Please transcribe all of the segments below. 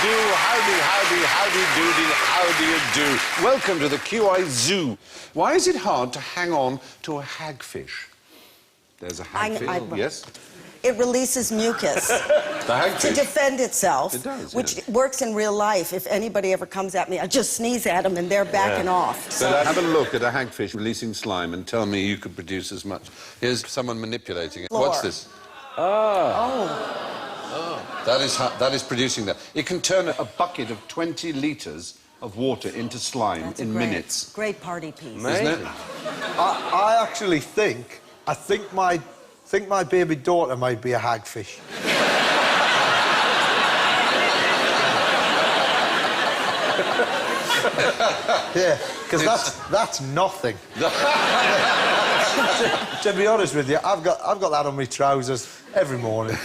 How do you do? Welcome to the QI Zoo. Why is it hard to hang on to a hagfish? There's a hagfish, yes? It releases mucus The hagfish? to defend itself, It does, which yes. works in real life. If anybody ever comes at me, I just sneeze at them and they're backing off. So have a look at a hagfish releasing slime and tell me you could produce as much. Here's someone manipulating it. Floor. What's this? Oh. That is producing that. It can turn a bucket of 20 litres of water into slime That's in minutes. Great party piece. Isn't it? I actually think my baby daughter might be a hagfish. Yeah, because that's nothing. To be honest with you, I've got that on my trousers every morning.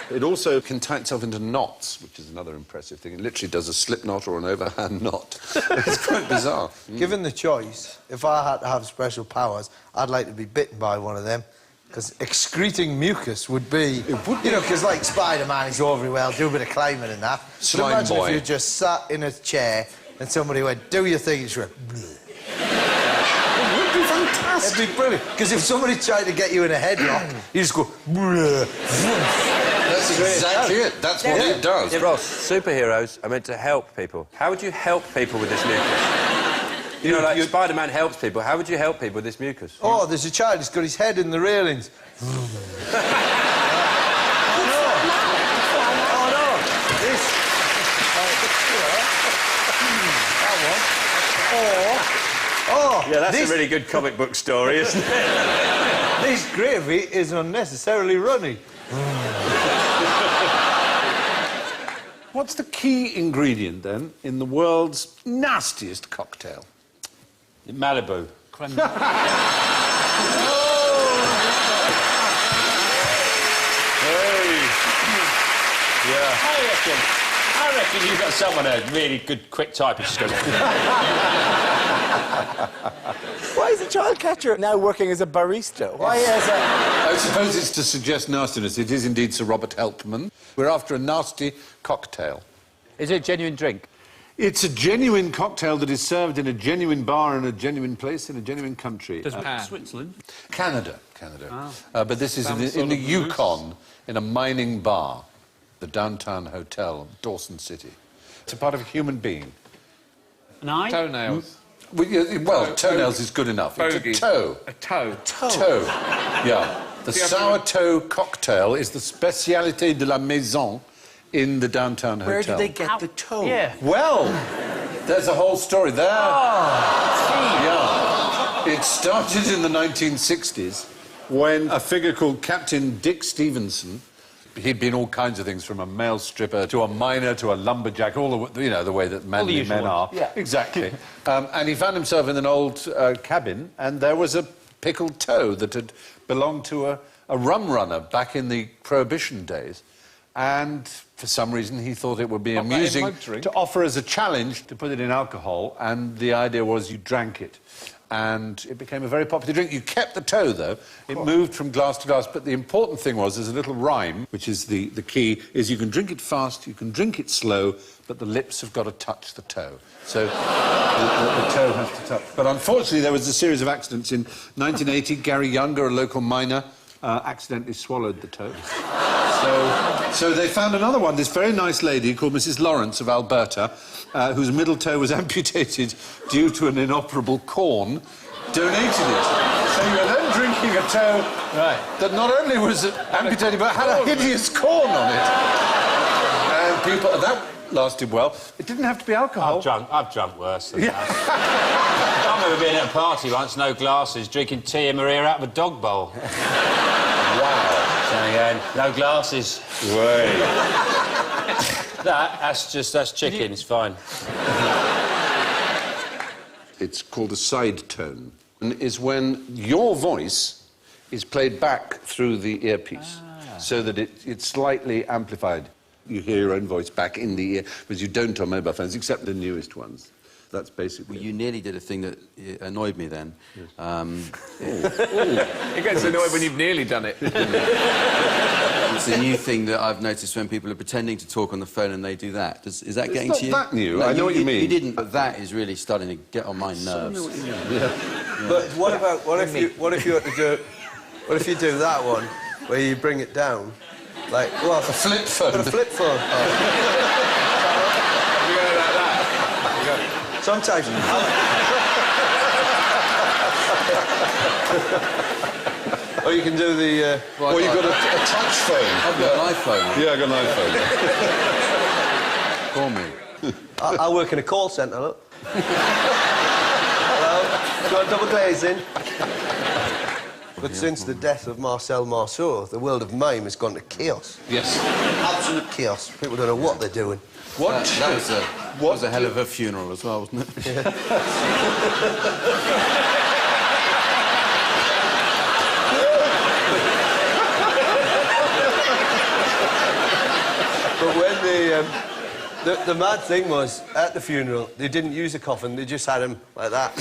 It also can tie itself into knots, which is another impressive thing. It literally does a slip knot or an overhand knot. It's quite bizarre. Given the choice, if I had to have special powers, I'd like to be bitten by one of them. Because excreting mucus would be... You know, because like Spider-Man, he's all very well, do a bit of climbing and that. Slime but imagine boy. if you just sat in a chair and somebody went, do your thing, and you went... Bleh. It would be fantastic. It'd be brilliant. Because if somebody tried to get you in a headlock, you just go... Bleh. That's exactly it. That's what it does. Yeah, Ross, superheroes are meant to help people. How would you help people with this mucus? You know, like Spider-Man helps people. How would you help people with this mucus? Oh, there's a child, he's got his head in the railings. Oh, no. This... that one. Oh, Yeah, that's this... a really good comic book story, isn't it? This gravy is unnecessarily runny. What's the key ingredient, then, in the world's nastiest cocktail? Malibu. Yeah. I reckon you've got someone, a really good, quick typist. Why is the child catcher now working as a barista? Why is that? I suppose it's to suggest nastiness. It is indeed Sir Robert Helpman. We're after a nasty cocktail. Is it a genuine drink? It's a genuine cocktail that is served in a genuine bar in a genuine place in a genuine country. Switzerland? Canada. But this is in the Yukon, in a mining bar, the downtown hotel, Dawson City. It's a part of a human being. An eye? Toenails. Well, toenails is good enough. Bogey. It's a toe. A toe. Toe. Yeah. The sour toe cocktail is the spécialité de la maison in the downtown hotel. Where did they get the toe? Yeah. Well, there's a whole story there. Oh, Yeah. It started in the 1960s when a figure called Captain Dick Stevenson, he'd been all kinds of things, from a male stripper to a miner to a lumberjack, all the, you know, the way that manly men are. Yeah. Exactly. And he found himself in an old cabin, and there was a pickled toe that had belonged to a rum runner back in the Prohibition days. And for some reason, he thought it would be amusing to offer as a challenge to put it in alcohol, and the idea was you drank it. And it became a very popular drink. You kept the toe, though. It moved from glass to glass. But the important thing was, there's a little rhyme, which is the key, is you can drink it fast, you can drink it slow, but the lips have got to touch the toe. So the toe has to touch. But unfortunately, there was a series of accidents. In 1980, Gary Younger, a local miner, accidentally swallowed the toe. So they found another one, this very nice lady called Mrs. Lawrence of Alberta, whose middle toe was amputated due to an inoperable corn, donated it. So you were then drinking a toe that not only was amputated, but had a hideous corn on it. And people... That lasted well. It didn't have to be alcohol. I've drunk worse than that. I remember being at a party once, no glasses, drinking tea in Maria out of a dog bowl. Wow. So again, no glasses. Way. That's chicken, it's fine. It's called a side tone, and is when your voice is played back through the earpiece, so that it's slightly amplified. You hear your own voice back in the ear, because you don't on mobile phones, except the newest ones. That's basically... Well, you nearly did a thing that annoyed me then. It gets annoyed when you've nearly done it. It's a new thing that I've noticed when people are pretending to talk on the phone and they do that. Is that getting to you? It's not that new. No, I know what you mean. You didn't, but that is really starting to get on my nerves. But what about what if you had to do what if you do that one where you bring it down, like a flip phone. A flip phone. Sometimes. Or you can do the. Or you've got a touch phone. I've got an iPhone. Yeah, I've got an iPhone. Call me. I work in a call centre, look. Hello, got double glazing. But since the death of Marcel Marceau, the world of mime has gone to chaos. Yes. Absolute chaos. People don't know what they're doing. What? That was a hell of a funeral as well, wasn't it? Yeah. But when the mad thing was, at the funeral, they didn't use a coffin, they just had him like that.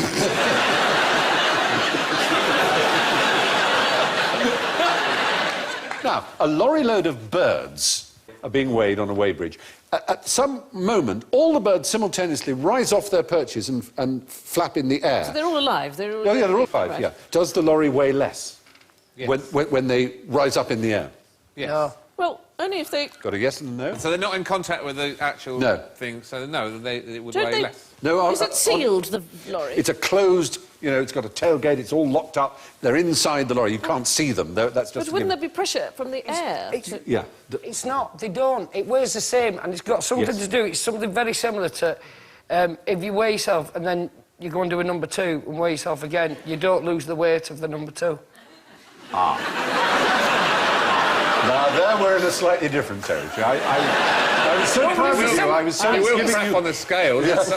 Now, a lorry load of birds are being weighed on a weighbridge. At some moment, all the birds simultaneously rise off their perches and flap in the air. So they're all alive? Oh, yeah, they're all alive, right. yeah. Does the lorry weigh less Yes. when they rise up in the air? Yes. No. Well, only if they... Got a yes and a no? So they're not in contact with the actual thing, so no, it would Don't weigh they- less. No, Is it sealed, the lorry? It's a closed, it's got a tailgate, it's all locked up. They're inside the lorry, you can't see them. That's just But wouldn't there be pressure from the air? Yeah. It's not. They don't. It weighs the same, and it's got something to do. It's something very similar to if you weigh yourself and then you go and do a number 2 and weigh yourself again, you don't lose the weight of the number 2. Now, there we're in a slightly different territory. I was so proud of you. I was so You will giving crap you... on the scale. Yes.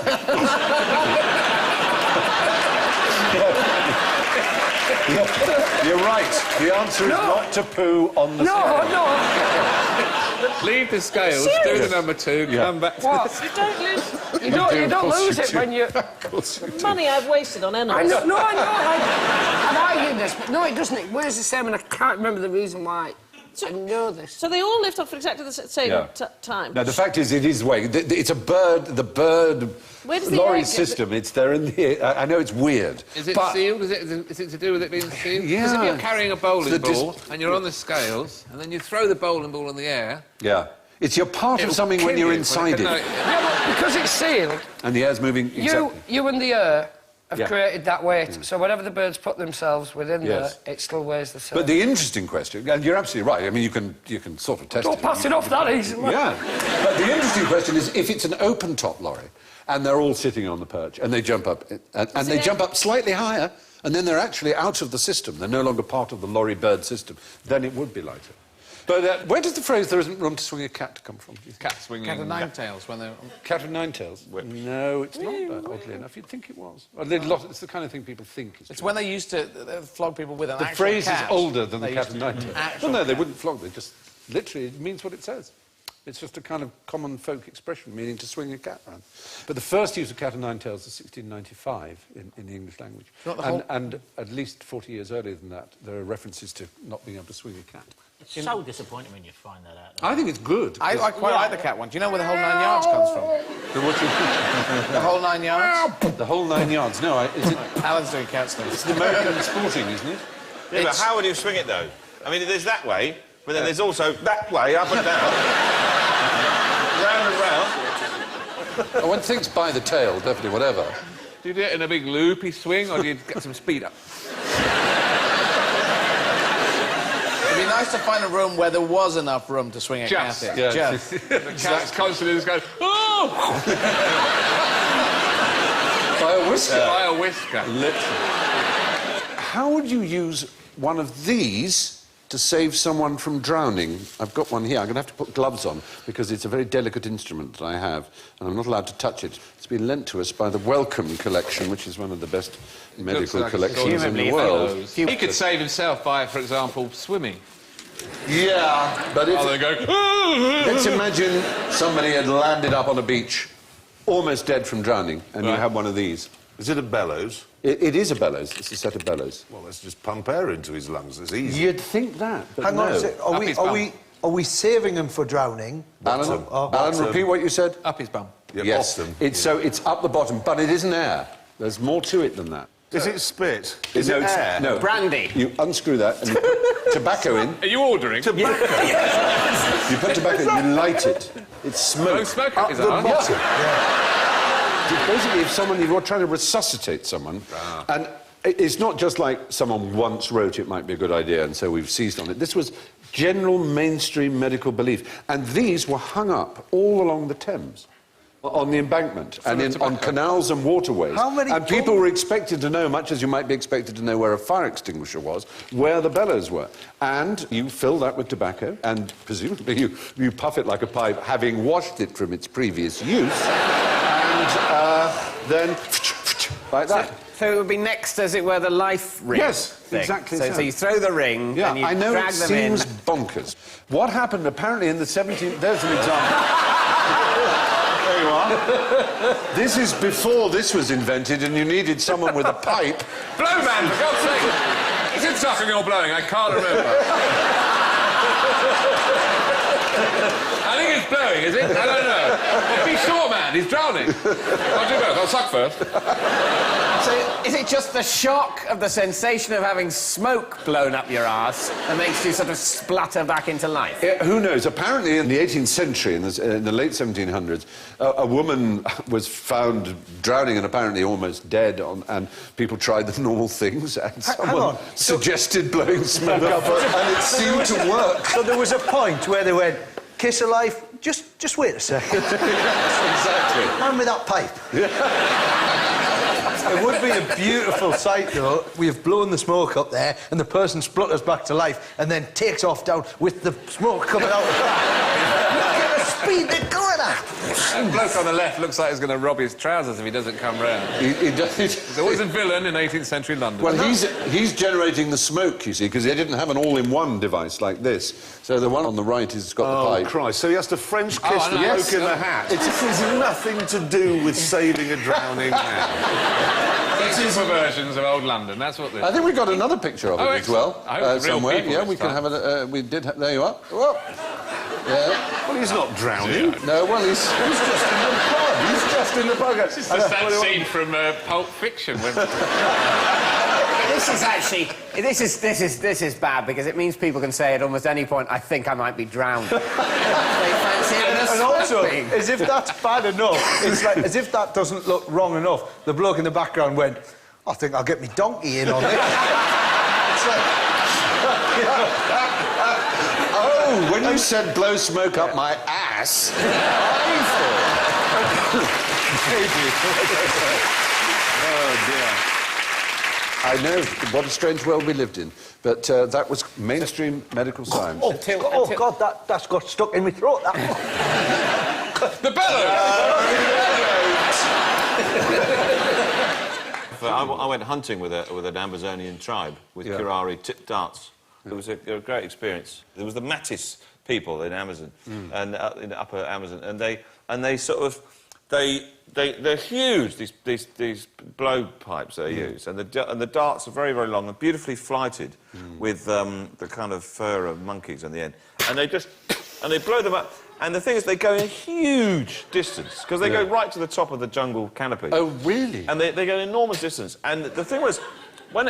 You're right. The answer is not to poo on the scale. No. Leave the scales, do the number 2, come back to What? You don't lose You don't lose it when you... money I've wasted on animals. I know. I've argued this, but no, it doesn't. It weighs the same, and I can't remember the reason why. I know this. So they all lift off for exactly the same time? No, the fact is, it is weighing. It's a bird, the bird Where does the lorry air get system. It's there in the air. I know it's weird. Is it but sealed? Is it to do with it being sealed? Yeah. Because if you're carrying a bowling The ball and you're on the scales and then you throw the bowling ball in the air... Yeah. It's you're part of it'll something when kill you're you, inside it. Yeah, but because it's sealed, And the air's moving... Exactly. you and the air have created that weight. So whatever the birds put themselves within Yes. there, it still weighs the same. But the interesting question, and you're absolutely right, I mean, you can sort of test it. Don't pass it off that easily. Yeah. But the interesting question is if it's an open-top lorry and they're all sitting on the perch and they jump up, and they jump up slightly higher and then they're actually out of the system, they're no longer part of the lorry bird system, then it would be lighter. But where does the phrase "there isn't room to swing a cat" come from? Cat swinging... Cat of nine tails when they're... Cat of nine tails? No, it's not that, oddly enough. You'd think it was. It's the kind of thing people think is It's true. when they used to flog people with an The actual phrase cat. is older than the They cat used of to- nine tails. actual Well, no, they cat. wouldn't flog. They just literally it means what it says. It's just a kind of common folk expression meaning to swing a cat around. But the first use of cat of nine tails is 1695 in the English language. Not the whole- And at least 40 years earlier than that, there are references to not being able to swing a cat. It's so disappointing when you find that out. I think it's good. I quite like the cat one. Do you know where the whole 9 yards comes from? The whole 9 yards? The whole 9 yards. No, is it? Alan's doing cat stuff. It's an American sporting, isn't it? Yeah, but how would you swing it, though? I mean, there's that way, but then there's also that way, up and down. Round and round. One thinks by the tail, definitely, whatever. Do you do it in a big loopy swing or do you get some speed up? It'd be nice to find a room where there was enough room to swing a Just, cat in. yeah. Just. The cat's constantly just going, oh! By a whisker. By a whisker. Literally. How would you use one of these to save someone from drowning? I've got one here. I'm going to have to put gloves on because it's a very delicate instrument that I have and I'm not allowed to touch it. It's been lent to us by the Wellcome Collection, which is one of the best medical like collections in the world. He could save himself by, for example, swimming. Yeah, but Rather than going, let's imagine somebody had landed up on a beach, almost dead from drowning, and you have one of these. Is it a bellows? It is a bellows. It's a set of bellows. Well, let's just pump air into his lungs. It's easy. You'd think that, but Hang no. on a sec. Up his bum. are we saving him for drowning? Alan, Oh, Alan, repeat what you said. Up his bum. Yeah, Yes. bottom. So it's up the bottom, but it isn't air. There's more to it than that. Is it spit? Is it air? No. Brandy. You unscrew that and you put tobacco in. Are you ordering? You put tobacco in, you light it. It's smoke. Smoke up is the on. bottom. Basically, if you're trying to resuscitate someone, and it's not just like someone once wrote it might be a good idea, and so we've seized on it. This was general mainstream medical belief, and these were hung up all along the Thames. On the embankment and on canals and waterways. How many and people were expected to know, much as you might be expected to know where a fire extinguisher was, where the bellows were. And you fill that with tobacco, and presumably you puff it like a pipe, having washed it from its previous use, and then like that. So it would be next, as it were, the life ring. Yes, thing. exactly So you throw the ring, Yeah, and you I know drag it them seems in. bonkers. What happened apparently in the 17th... There's an example. There you are. This is before this was invented and you needed someone with a pipe. Blow, man, for God's sake! Is it sucking or blowing? I can't remember. I think it's blowing, is it? I don't know. Well, be sure, man, he's drowning. I'll do both. I'll suck first. So, is it just the shock of the sensation of having smoke blown up your arse that makes you sort of splutter back into life? Who knows? Apparently, in the 18th century, in the late 1700s, a woman was found drowning and apparently almost dead, and people tried the normal things, and someone suggested blowing smoke up, and it seemed to work. So there was a point where they went, kiss of life, just wait a second. Exactly. Man with that pipe. It would be a beautiful sight, though. We have blown the smoke up there, and the person splutters back to life, and then takes off down with the smoke coming out of the back. Look at the speed they're going at. That bloke on the left looks like he's going to rob his trousers if he doesn't come round. He does. There's always a villain in 18th century London. Well, he's generating the smoke, you see, because they didn't have an all-in-one device like this. So the one on the right has got the pipe. Oh, Christ. So he has to French kiss the Yes. bloke in the hat. This has nothing to do with saving a drowning man. It's perversions of old London, that's what this I think we got another picture of it as well, I hope real somewhere. people Yeah, this we can time. have it. We did. There you are. Well, yeah. Well, he's not drowning. No, well, he's just in the pub. He's just in the pub. It's just that scene from Pulp Fiction when... This is actually... This is bad, because it means people can say at almost any point, I think I might be drowned. They fancy it. And also, as if that's bad enough, it's like, as if that doesn't look wrong enough, the bloke in the background went, I think I'll get me donkey in on this. It's like... Oh, when you said blow smoke up my ass, I know what a strange world we lived in, but that was mainstream medical science. God, that's got stuck in my throat, that one. The bellows! I went hunting with an Amazonian tribe with Kirari tip darts. It was a great experience. There was the Mattis people in Amazon and in Upper Amazon, and they sort of they're huge. These blowpipes they use, and the darts are very, very long and beautifully flighted with the kind of fur of monkeys on the end, and they blow them up. And the thing is, they go a huge distance, because they go right to the top of the jungle canopy. Oh, really? And they go an enormous distance. And the thing was, when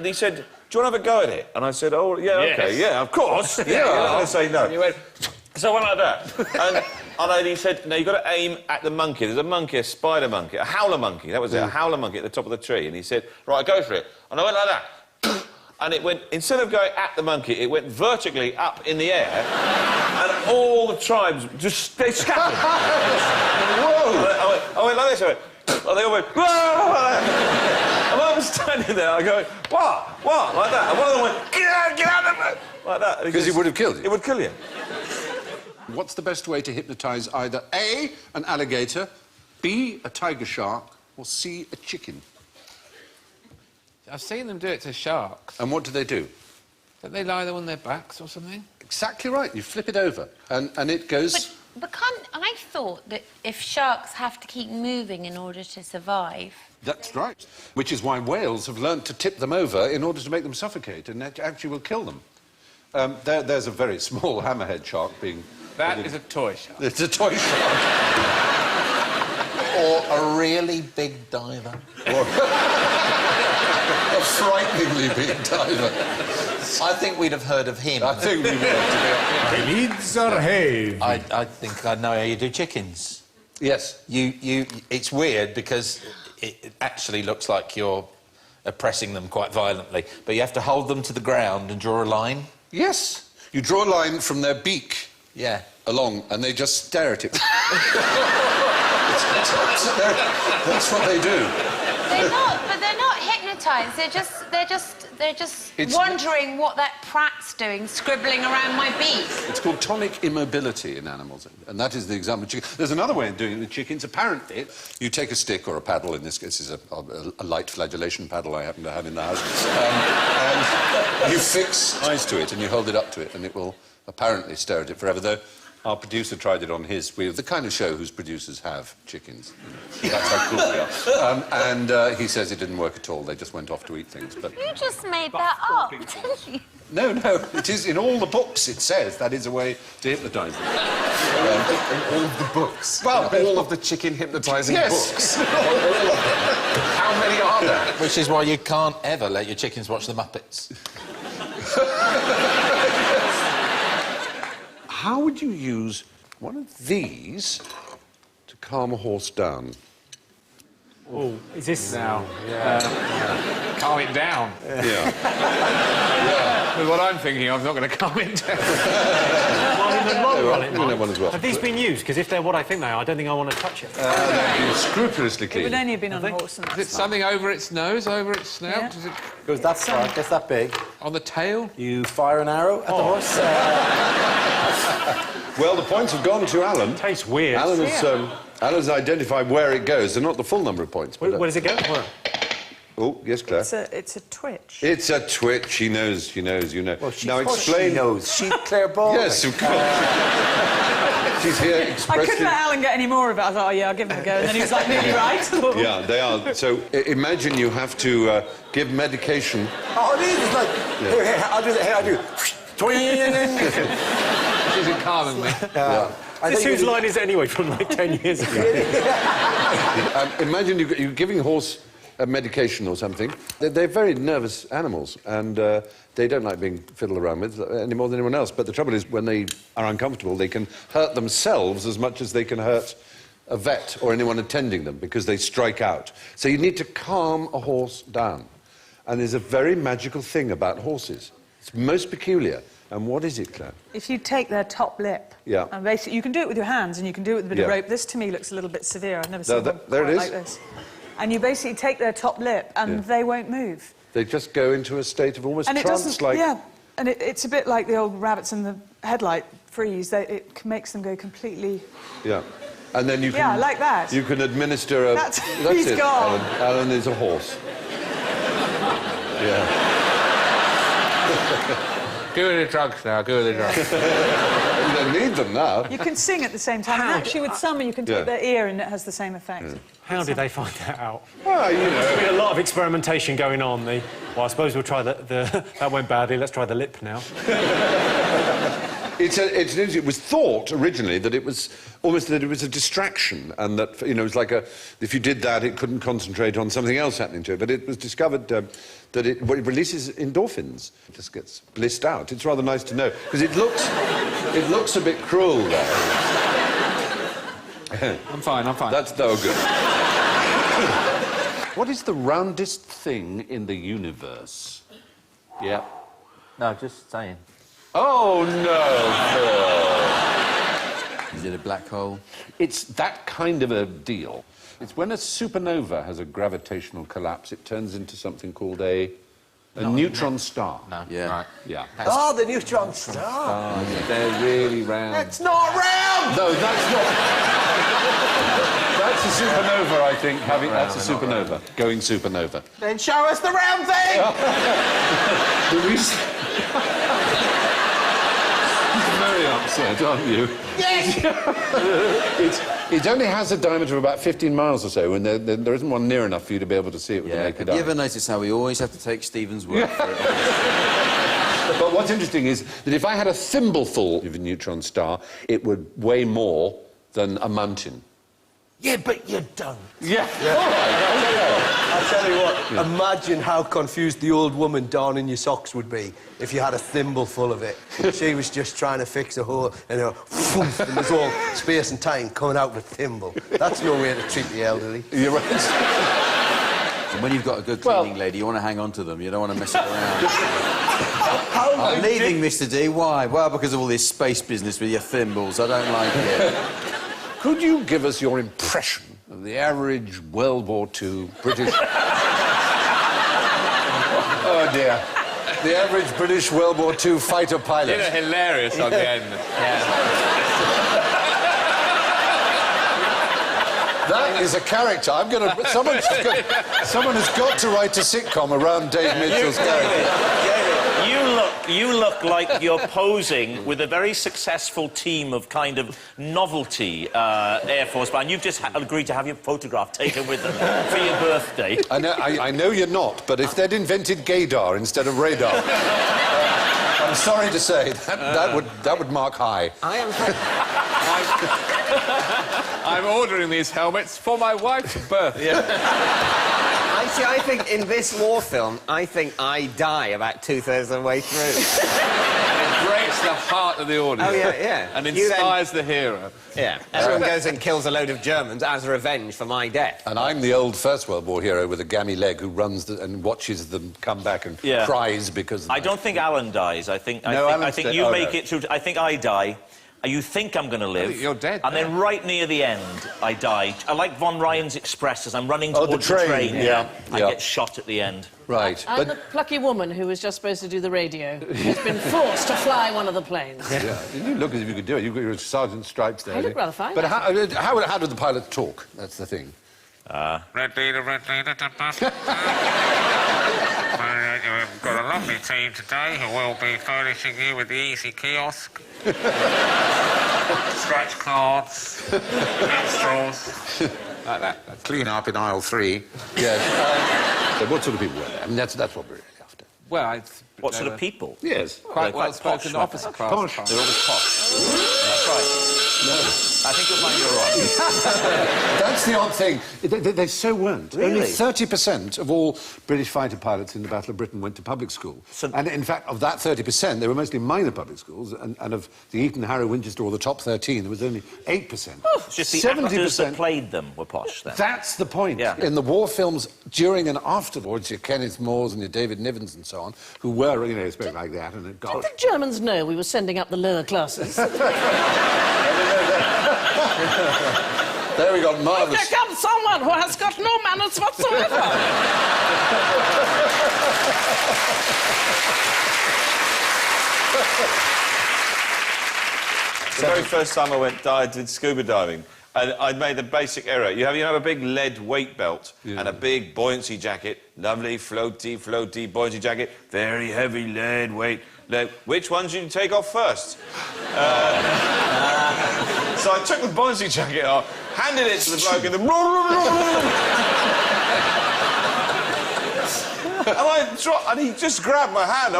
he said, do you want to have a go at it? And I said, oh, yeah, OK, yeah, of course. Yeah, you're not going to say no. And you went, so I went like that. and he said, no, you've got to aim at the monkey. There's a monkey, a spider monkey, a howler monkey. That was it, a howler monkey at the top of the tree. And he said, right, go for it. And I went like that. And it went, instead of going at the monkey, it went vertically up in the air, and all the tribes they scattered. Whoa! I went like this, and they all went, whoa! And I was standing there, I go, what, like that. And one of them went, get out of it, like that. Because it would have killed you. It would kill you. What's the best way to hypnotise either A, an alligator, B, a tiger shark, or C, a chicken? I've seen them do it to sharks. And what do? Don't they lie there on their backs or something? Exactly right. You flip it over, and it goes... But I thought that if sharks have to keep moving in order to survive... That's right. Which is why whales have learnt to tip them over in order to make them suffocate, and that actually will kill them. There's a very small hammerhead shark being... That is a toy shark. It's a toy shark. Or a really big diver. Or a frighteningly big diver. I think we'd have heard of him. I think we would have. Leeds or hay? I think I know how you do chickens. Yes. It's weird because it actually looks like you're oppressing them quite violently, but you have to hold them to the ground and draw a line. Yes. You draw a line from their beak. Yeah. Along, and they just stare at it. That's what they do. But they're not hypnotised. They're just wondering what that prat's doing, scribbling around my beak. It's called tonic immobility in animals, and that is the example of chicken. There's another way of doing it with chickens. Apparently, you take a stick or a paddle, in this case is a light flagellation paddle I happen to have in the house, and you fix eyes to it and you hold it up to it and it will apparently stare at it forever, though our producer tried it on his. We're the kind of show whose producers have chickens. That's how cool we are. And he says it didn't work at all. They just went off to eat things. But You just made that up, didn't you? no, it is in all the books. It says that is a way to hypnotise them. In all of the books? Well, all of the chicken hypnotising books? How many are there? Which is why you can't ever let your chickens watch the Muppets. How would you use one of these to calm a horse down? Oh, is this now? Calm it down. Yeah. With what I'm thinking, I'm not going to calm it down. Well, in the long run, it might. One as well. Have these been used? Because if they're what I think they are, I don't think I want to touch it. They've been scrupulously clean. It would only have been on a horse. Is it something over its nose, over its snout? Yeah. Does it Goes that far, gets that big. on the tail? You fire an arrow at the horse. Well, the points have gone to Alan. Tastes weird. Alan's identified where it goes. They're not the full number of points. But, Where does it go? Where? Oh, yes, Claire. It's a twitch. It's a twitch. She knows, you know. Well, she, now of course explain. she knows. She, Claire Ball. Yes, of course. She's here I expressing... couldn't let Alan get any more of it. I thought, oh, yeah, I'll give him a go. And then he was like, nearly right. Yeah, they are. So imagine you have to give medication. Oh, it is. It's like, here, I'll do that. Here, I'll do. This isn't calming me. Whose line is it anyway from like 10 years ago? Imagine you're giving a horse a medication or something. They're very nervous animals, and they don't like being fiddled around with any more than anyone else. But the trouble is, when they are uncomfortable, they can hurt themselves as much as they can hurt a vet or anyone attending them, because they strike out. So you need to calm a horse down. And there's a very magical thing about horses. It's most peculiar. And what is it, Claire? If you take their top lip, Yeah. and basically you can do it with your hands and you can do it with a bit of Yeah. rope. This to me looks a little bit severe. I've never seen one there it quite is. like this. And you basically take their top lip and they won't move. They just go into a state of almost And it doesn't, trance-like... yeah, and it's a bit like the old rabbits in the headlight freeze. It makes them go completely... Yeah. And then you can... Yeah, like that. You can administer a... That's it, gone. Alan is a horse. Yeah. Go with the drugs now, go with the drugs. You don't need them now. You can sing at the same time. And actually, with some, you can take their ear and it has the same effect. How did they find that out? Well, you know... There's been a lot of experimentation going on. Well, I suppose we'll try the... That went badly. Let's try the lip now. It was thought originally that it was almost that it was a distraction, and that, you know, it was like if you did that, it couldn't concentrate on something else happening to it. But it was discovered that it releases endorphins. It just gets blissed out. It's rather nice to know, because it looks a bit cruel there. I'm fine. That's good. What is the roundest thing in the universe? Yeah. No, just saying. Oh, no, Is it a black hole? It's that kind of a deal. It's when a supernova has a gravitational collapse, it turns into something called a neutron star. No. Yeah. Right. Yeah. Oh, the neutron star. They're really round. That's not round! No, that's not. That's a supernova, I think. That's a supernova. Going supernova. Then show us the round thing! Very upset, aren't you? Yes! It only has a diameter of about 15 miles or so, and there isn't one near enough for you to be able to see it with the naked eye. Have you ever noticed how we always have to take Stephen's word for it? But what's interesting is that if I had a thimbleful of a neutron star, it would weigh more than a mountain. Yeah, but you don't. Yeah. I'll tell you what, imagine how confused the old woman darning your socks would be if you had a thimble full of it. She was just trying to fix a hole, and and there's all space and time coming out with a thimble. That's no way to treat the elderly. You're right. And when you've got a good cleaning lady, you want to hang on to them. You don't want to mess it around. I'm leaving, Mr. D. Why? Well, because of all this space business with your thimbles. I don't like it. Could you give us your impression of the average World War II British... Oh, dear. The average British World War II fighter pilot. You know, hilarious on the end. That is a character. I'm going to... Someone has got to write a sitcom around Dave Mitchell's character. You look like you're posing with a very successful team of kind of novelty Air Force band. You've just agreed to have your photograph taken with them for your birthday. I know you're not, but if they'd invented gaydar instead of radar, I'm sorry to say, that would mark high. I'm ordering these helmets for my wife's birthday. I think in this war film, I think I die about 2/3 of the way through. It breaks the heart of the audience. Oh, yeah. And inspires the hero. Yeah. Everyone goes and kills a load of Germans as revenge for my death. And I'm the old First World War hero with a gammy leg who runs and watches them come back and cries because... I don't think Alan dies. I think you make it through... I think I die. You think I'm going to live. You're dead. And then right near the end, I die. I like Von Ryan's Express as I'm running towards the train. I get shot at the end. Right. And the plucky woman who was just supposed to do the radio has been forced to fly one of the planes. Yeah. You look as if you could do it. You've got your sergeant stripes there. I look rather fine. But how do the pilots talk? That's the thing. Red leader, We've got a lovely team today who will be furnishing you with the easy kiosk, scratch cards, minstrels. Like that. Clean up in aisle 3. Yes. So what sort of people were there? I mean, that's what we're really after. Well, what sort of people? Yes. Quite well-spoken officer class. Posh. They're always posh. That's right. No. I think you'll find you're wrong. That's the odd thing. They so weren't. Really? Only 30% of all British fighter pilots in the Battle of Britain went to public school. And in fact, of that 30%, they were mostly minor public schools, and of the Eton, Harrow, Winchester, or the top 13, there was only 8%. It's just the actors that played them were posh, then. That's the point. Yeah. In the war films, during and afterwards, your Kenneth Moores and your David Nivens and so on, who were, you know, spoke like that, and it got... Did the Germans know we were sending up the lower classes? There we got marvellous... Here comes someone who has got no manners whatsoever. The very first time I did scuba diving, and I'd made the basic error. You have a big lead weight belt and a big buoyancy jacket. Lovely, floaty buoyancy jacket. Very heavy lead weight. Which ones did you take off first? So I took the buoyancy jacket off, handed it to the bloke in the... and he just grabbed my hand. I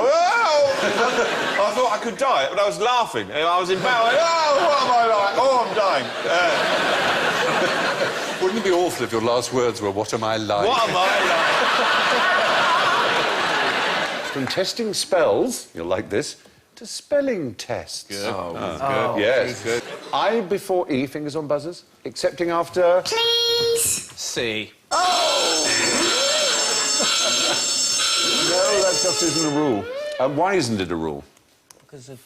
thought I could die, but I was laughing. I was embarrassed. Oh, what am I like? Oh, I'm dying. Wouldn't it be awful if your last words were, what am I like? What am I like? From testing spells, you'll like this, to spelling tests. Good. Good. Yes. Good. I before E, fingers on buzzers, excepting after... Please. C. Oh! No, that just isn't a rule. Why isn't it a rule? Because of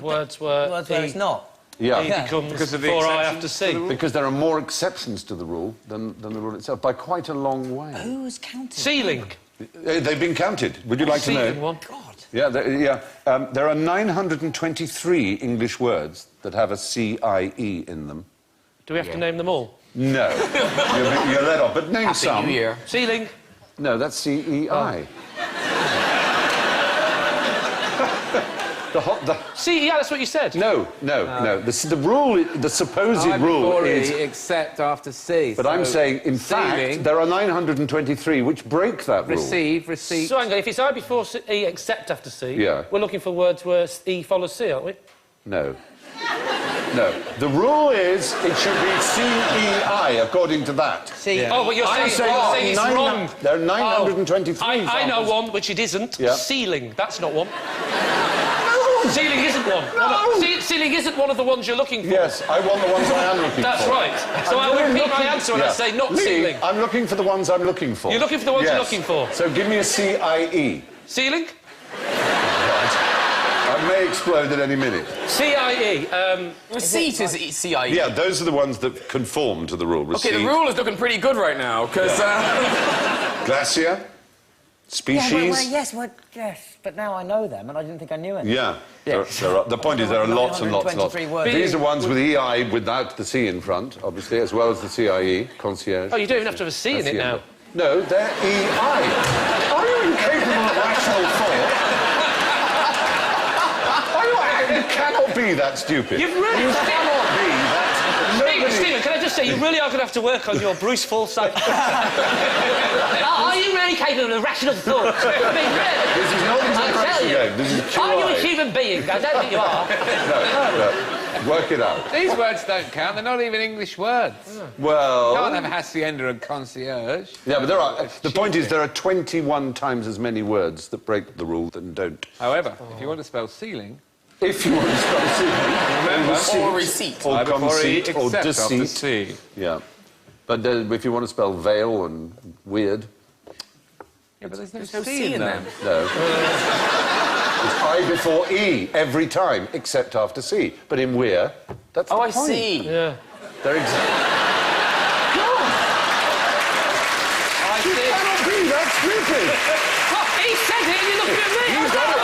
words where... Words where it's not. Yeah. E becomes because of before I have to C. Because there are more exceptions to the rule than the rule itself, by quite a long way. Who's counting? Ceiling. They've been counted. Would you like to know? Ceiling one. God. Yeah, there are 923 English words that have a C-I-E in them. Do we have to name them all? No. you're let off, but name some. New Year. Ceiling. No, that's C-E-I. See, yeah, that's what you said. No. The rule, the supposed rule is... except after C. But I'm saying, in fact, there are 923 which break that rule. Receive, receipt... So hang on, if it's I before E except after C, Yeah. we're looking for words where E follows C, aren't we? No. No. The rule is it should be C-E-I, according to that. Oh, but you're saying it's wrong. There are 923 I know one, which it isn't. Yeah. Ceiling, that's not one. Ceiling isn't one. Ceiling isn't one of the ones you're looking for. Yes, I want the ones I am looking for. That's right. So I will repeat my answer and I say not Lee, ceiling. I'm looking for the ones I'm looking for. You're looking for the ones you're looking for? So give me a C-I-E. Ceiling? I may explode at any minute. C-I-E. Receipt is C-I-E. Yeah, those are the ones that conform to the rule. Receipt. Okay, the rule is looking pretty good right now, because... Glacier? Species? Yes, but now I know them, and I didn't think I knew it. Yeah. There are, the point is there are lots and lots and lots. These are ones with EI without the C in front, obviously, as well as the CIE, concierge. Oh, you don't even have to have a C in it now. No, they're EI. Are you incapable of rational thought? You cannot be that stupid. You've really... You cannot be that... Stephen, can I just say, you really are going to have to work on your Bruce Forsyth. Are you really capable of rational thought? I mean, really? This is not an integration game. This is Are you a human being? I don't think you are. No. Work it out. These words don't count. They're not even English words. Well... You can't have hacienda and concierge. Yeah, but there are... The point is there are 21 times as many words that break the rule than don't. However, if you want to spell ceiling... If you want to spell ceiling... Or receipt. Or conceit, or Except after deceit. C. Yeah. But if you want to spell veil and weird... Yeah, but there's no C in them. No. It's I before E every time, except after C. But in we're, that's the point. I see. Yeah. They're exactly... I see. You cannot be that stupid! He said it and you're looking at me! You got it!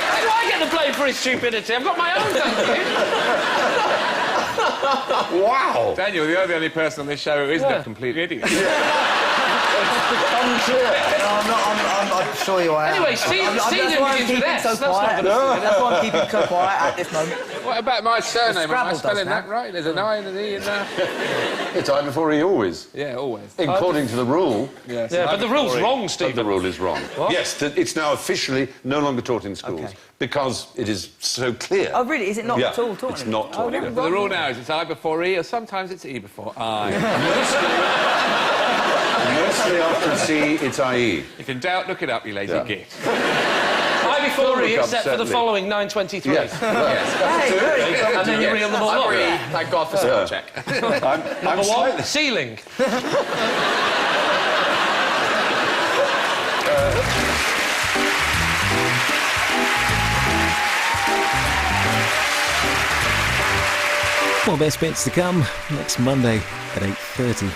How do I get the blame for his stupidity? I've got my own, thank you. Wow! Daniel, you're the only person on this show who isn't a complete idiot. I'm sure you are. Anyway, Stephen begins with S. That's not That's why I'm keeping so quiet at this moment. What about my surname? Am I spelling that right? There's an I and an E in there. It's I before E always. Yeah, always. According to the rule. Yes. Yeah, but the rule's wrong, Stephen. But the rule is wrong. What? Yes, it's now officially no longer taught in schools because it is so clear. Oh, really? Is it not at all taught? It's not taught. But the rule now is it's I before E, or sometimes it's E before I. Mostly after C, it's IE. If in doubt, look it up, you lazy git. I before E, except for the following 923. Yes. And then you reel them all off. Thank God for spell check. Number one, ceiling. More best bits to come next Monday at 8:30.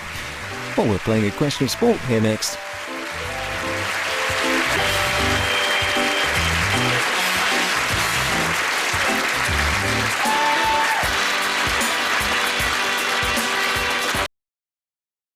Well, we're playing a question of sport here next.